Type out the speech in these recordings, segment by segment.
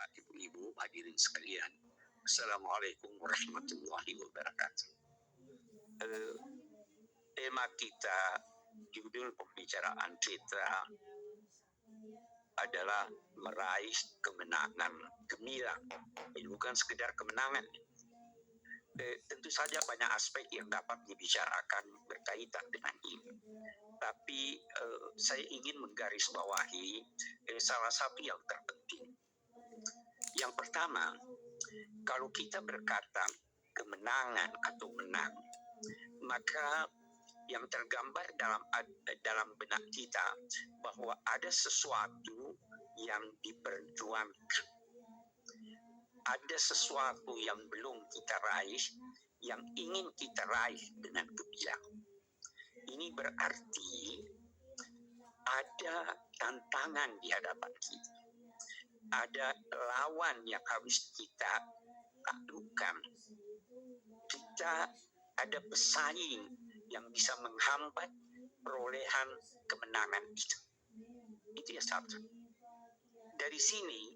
Bapak, Ibu-ibu, hadirin sekalian. Assalamualaikum warahmatullahi wabarakatuh. Tema kita, judul pembicaraan kita adalah meraih kemenangan gemilang. Ini bukan sekedar kemenangan. Tentu saja banyak aspek yang dapat dibicarakan berkaitan dengan ini. Tapi saya ingin menggarisbawahi salah satu yang terpenting. Yang pertama, kalau kita berkata kemenangan atau menang, maka yang tergambar dalam benak kita bahwa ada sesuatu yang diperjuangkan. Ada sesuatu yang belum kita raih, yang ingin kita raih dengan gemilang. Ini berarti ada tantangan di hadapan kita. Ada lawan yang harus kita taklukkan. Kita ada pesaing yang bisa menghambat perolehan kemenangan itu. Itu ya satu. Dari sini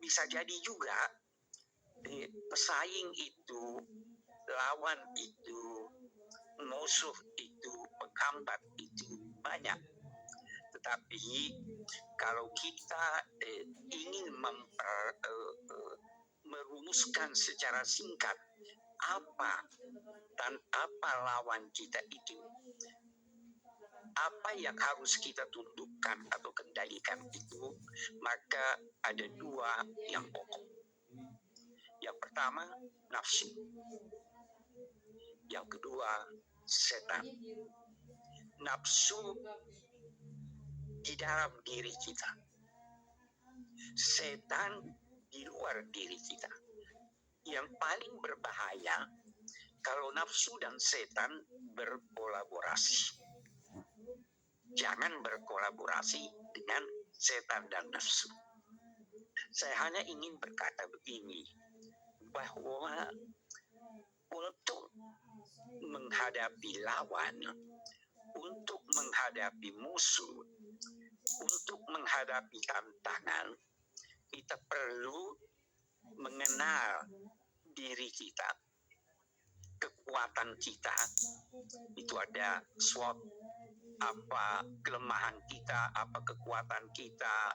bisa jadi juga pesaing itu, lawan itu, musuh itu, penghambat itu banyak. Tetapi kalau kita ingin merumuskan secara singkat apa lawan kita itu, apa yang harus kita tundukkan atau kendalikan itu, maka ada dua yang pokok. Yang pertama, nafsu. Yang kedua, setan. Nafsu di dalam diri kita, setan di luar diri kita. Yang paling berbahaya kalau nafsu dan setan berkolaborasi. Jangan berkolaborasi dengan setan dan nafsu. Saya hanya ingin berkata begini, bahwa untuk menghadapi lawan, untuk menghadapi musuh, untuk menghadapi tantangan, kita perlu mengenal diri kita, kekuatan kita. Itu ada SWOT, apa kelemahan kita, apa kekuatan kita,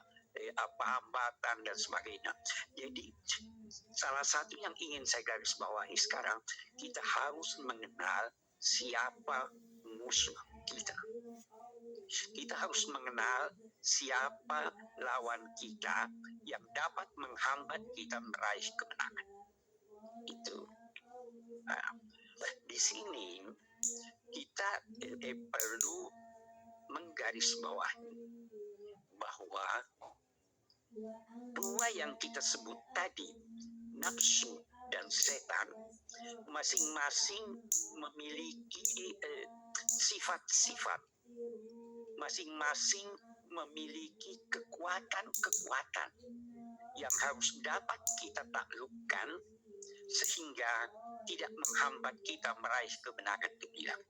apa hambatan dan sebagainya. Jadi salah satu yang ingin saya garis bawahi sekarang, kita harus mengenal siapa musuh kita. Kita harus mengenal siapa lawan kita yang dapat menghambat kita meraih kemenangan. Itu. Nah, di sini kita perlu menggarisbawahi bahwa dua yang kita sebut tadi, nafsu dan setan, masing-masing memiliki sifat-sifat, masing-masing memiliki kekuatan-kekuatan yang harus dapat kita taklukkan sehingga tidak menghambat kita meraih kemenangan gemilang.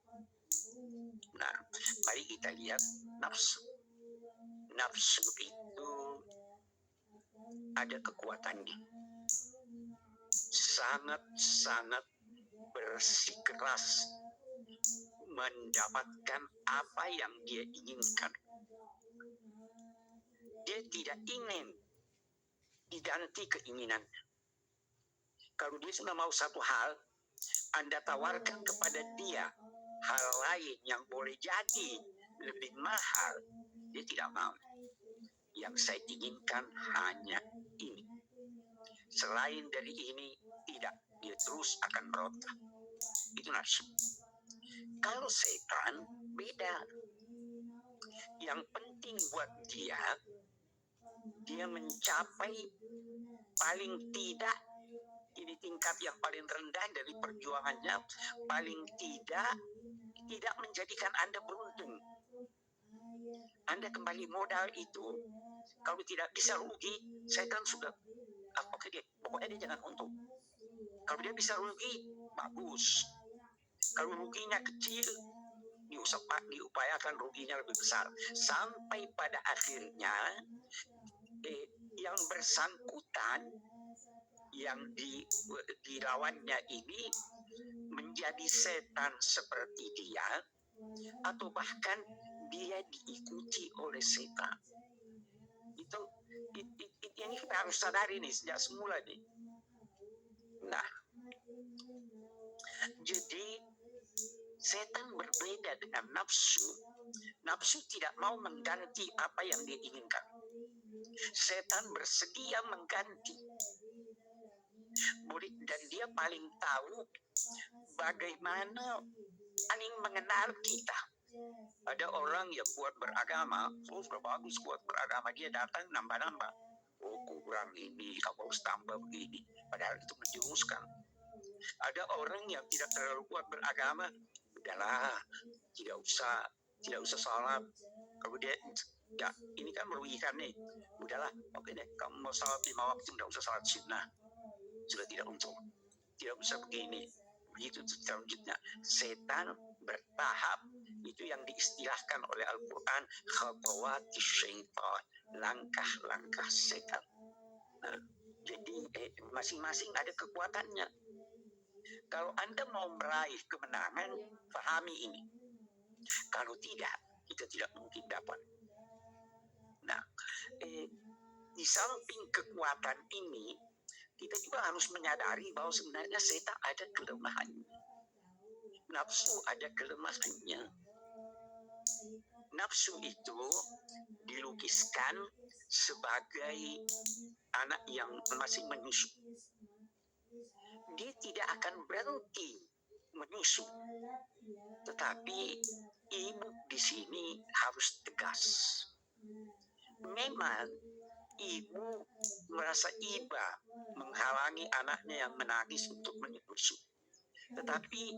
Nah, mari kita lihat nafsu. Nafsu itu ada kekuatannya. Sangat-sangat bersikeras mendapatkan apa yang dia inginkan. Dia tidak ingin diganti keinginannya. Kalau dia sudah mau satu hal, Anda tawarkan kepada dia hal lain yang boleh jadi lebih mahal, dia tidak mau. Yang saya inginkan hanya ini. Selain dari ini, tidak. Dia terus akan berontak. Itu nafsu. Kalau setan, beda. Yang penting buat dia mencapai paling tidak, ini tingkat yang paling rendah dari perjuangannya, paling tidak menjadikan Anda beruntung. Anda kembali modal itu, kalau tidak bisa rugi, setan sudah pokoknya dia jangan untung. Kalau dia bisa rugi, bagus. Kalau ruginya kecil, diupayakan ruginya lebih besar. Sampai pada akhirnya yang bersangkutan, yang dilawannya ini menjadi setan seperti dia, atau bahkan dia diikuti oleh setan. Ini kita harus sadari nih sejak semula nih. Nah, jadi setan berbeda dengan nafsu. Nafsu tidak mau mengganti apa yang dia inginkan. Setan bersedia mengganti. Dan dia paling tahu bagaimana paling mengenal kita. Ada orang yang kuat beragama, sudah bagus kuat beragama, dia datang nambah-nambah. Oh, kurang ini, kamu harus tambah begini. Padahal itu menjerumuskan. Ada orang yang tidak terlalu kuat beragama, udahlah, tidak usah salat. Kalau dia, ya ini kan merugikan nih, udahlah, oke deh, kamu mau salat 5 waktu, tidak usah salat sunnah, sudah tidak untung, tidak usah begini. Begitu selanjutnya, setan bertahap, itu yang diistilahkan oleh Al-Quran khatawati syaitan, langkah-langkah setan. Nah, jadi masing-masing ada kekuatannya. Kalau Anda mau meraih kemenangan, pahami ini. Kalau tidak, kita tidak mungkin dapat. Nah, di samping kekuatan ini, kita juga harus menyadari bahwa sebenarnya setan ada kelemahannya. Nafsu ada kelemahannya. Nafsu itu dilukiskan sebagai anak yang masih menyusu. Dia tidak akan berhenti menyusu. Tetapi ibu di sini harus tegas. Memang ibu merasa iba menghalangi anaknya yang menangis untuk menyusu. Tetapi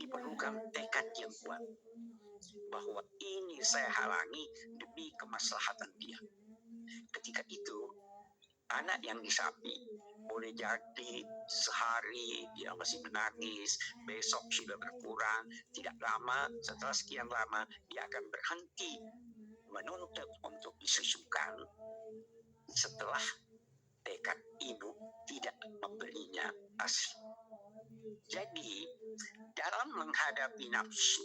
diperlukan tekad yang kuat bahwa ini saya halangi demi kemaslahatan dia. Ketika itu, anak yang disapi boleh jadi sehari dia masih menangis, besok sudah berkurang, tidak lama, setelah sekian lama dia akan berhenti menuntut untuk disusukan setelah tekad ibu tidak memberinya ASI. Jadi dalam menghadapi nafsu,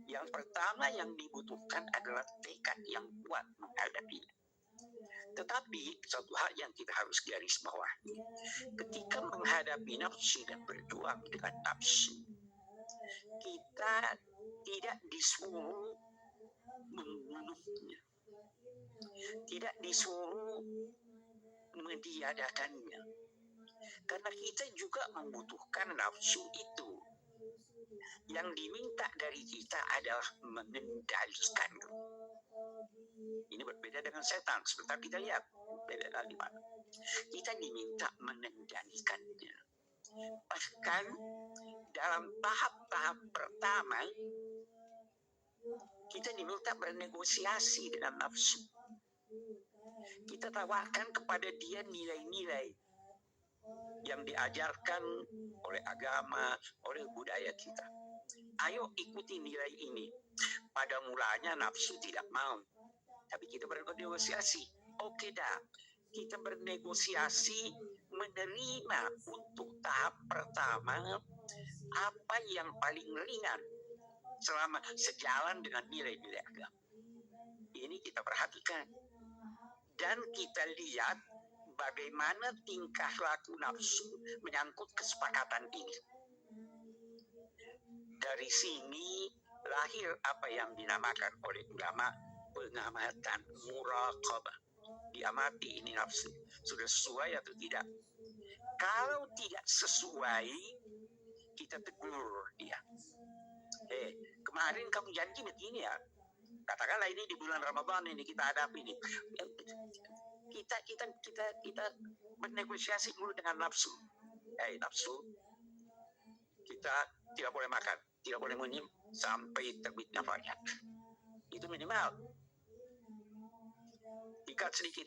yang pertama yang dibutuhkan adalah tekad yang kuat menghadapinya. Tetapi satu hal yang kita harus garis bawahi, ketika menghadapi nafsu dan berjuang dengan nafsu, kita tidak disuruh membunuhnya, tidak disuruh meniadakannya, karena kita juga membutuhkan nafsu itu. Yang diminta dari kita adalah mengendalikan. Ini berbeda dengan setan. Sebentar kita lihat beda dari mana. Kita diminta mengendalikannya. Bahkan dalam tahap-tahap pertama, kita diminta bernegosiasi dengan nafsu. Kita tawarkan kepada dia nilai-nilai yang diajarkan oleh agama, oleh budaya kita. Ayo ikuti nilai ini. Pada mulanya nafsu tidak mau, tapi kita bernegosiasi. Oke dah, kita bernegosiasi menerima untuk tahap pertama apa yang paling ringan selama sejalan dengan nilai-nilai agama. Ini kita perhatikan. Dan kita lihat bagaimana tingkah laku nafsu menyangkut kesepakatan ini. Dari sini lahir apa yang dinamakan oleh ulama pengamatan, muraqabah. Diamati ini nafsu, sudah sesuai atau tidak. Kalau tidak sesuai, kita tegur dia. Kemarin kamu janji begini ya. Katakanlah ini di bulan Ramadan ini kita hadapi ini. Kita bernegosiasi dulu dengan nafsu. Nafsu, kita tidak boleh makan, tidak boleh minum sampai terbitnya fajar. Itu minimal. Tingkat sedikit.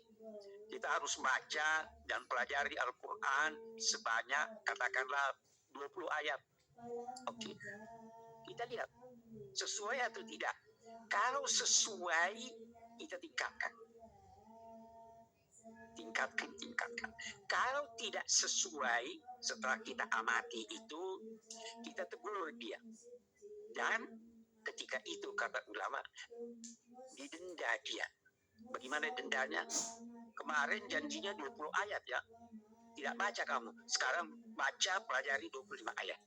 Kita harus baca dan pelajari Al-Quran sebanyak katakanlah 20 ayat. Oke. Kita lihat sesuai atau tidak. Kalau sesuai, kita tingkatkan. tingkatkan. Kalau tidak sesuai, setelah kita amati itu, kita tegur dia. Dan ketika itu, kata ulama, didenda dia. Bagaimana dendanya? Kemarin janjinya 20 ayat ya. Tidak baca kamu. Sekarang baca, pelajari 25 ayat.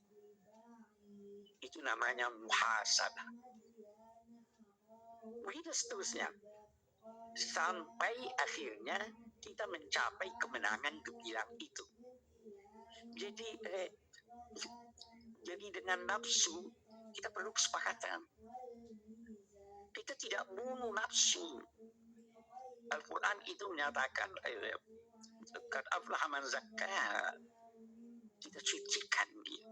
Itu namanya muhasabah. Begitu seterusnya. Sampai akhirnya kita mencapai kemenangan gemilang itu. Jadi dengan nafsu kita perlu kesepakatan. Kita tidak bunuh nafsu. Al-Quran itu menyatakan qad aflaha man zakkaha. Kita sucikan dia.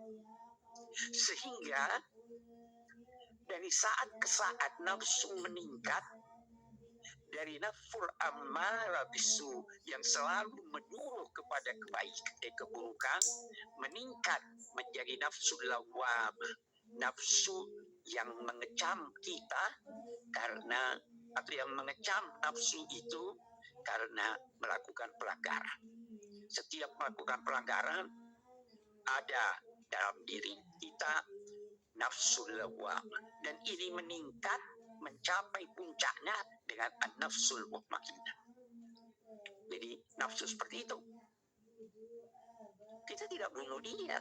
Sehingga dari saat ke saat nafsu meningkat, dari nafsul ammarah bisu yang selalu menyuruh kepada keburukan, meningkat menjadi nafsu lawwamah, nafsu yang mengecam kita karena, atau yang mengecam nafsu itu karena melakukan pelanggaran. Setiap melakukan pelanggaran ada dalam diri kita nafsu lawwamah, dan ini meningkat mencapai puncaknya dengan an-nafsul mutmainnah. Jadi nafsu seperti itu. Kita tidak bunuh dia.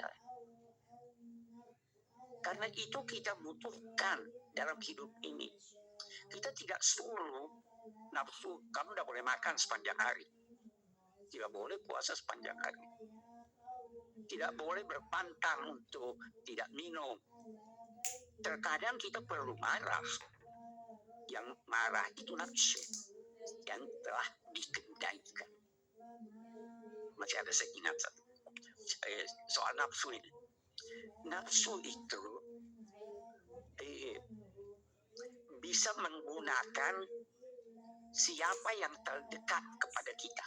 Karena itu kita butuhkan dalam hidup ini. Kita tidak suruh nafsu, kamu tidak boleh makan sepanjang hari. Tidak boleh puasa sepanjang hari. Tidak boleh berpantang untuk tidak minum. Terkadang kita perlu marah. Yang marah itu nafsu yang telah dikendalikan. Masih ada saya ingat soal nafsu ini. Nafsu itu bisa menggunakan siapa yang terdekat kepada kita.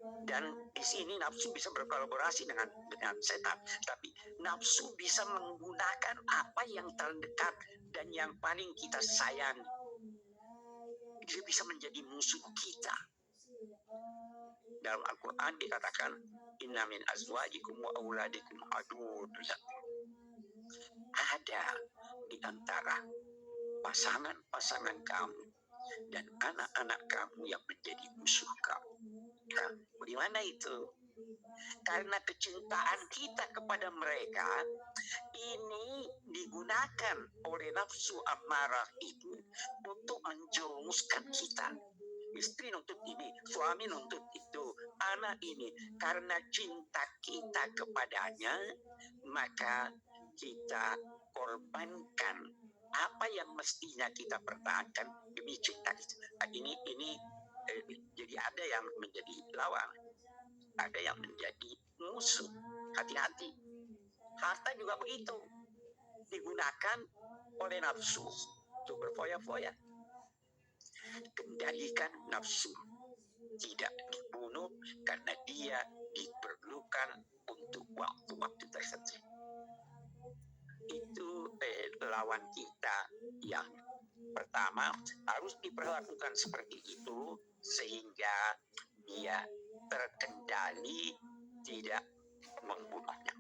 Dan di sini nafsu bisa berkolaborasi dengan setan, tapi nafsu bisa menggunakan apa yang terdekat dan yang paling kita sayang. Dia bisa menjadi musuh kita. Dalam Al-Quran dikatakan, inna min azwajikum wa auladikum aduwwun lakum. Ada di antara pasangan-pasangan kamu dan anak-anak kamu yang menjadi musuh kamu. Nah, bagaimana itu? Karena kecintaan kita kepada mereka ini digunakan oleh nafsu amarah itu untuk menjerumuskan kita. Istri nuntut ini, suami nuntut itu, anak ini. Karena cinta kita kepadanya, maka kita korbankan apa yang mestinya kita pertahankan demi cinta itu. Ini jadi ada yang menjadi lawan, ada yang menjadi musuh. Hati-hati. Harta juga begitu, digunakan oleh nafsu untuk berfoya-foya. Kendalikan nafsu, tidak dibunuh karena dia diperlukan untuk waktu-waktu tertentu. Itu lawan kita yang pertama harus diperlakukan seperti itu sehingga dia terkendali, tidak membunuhnya.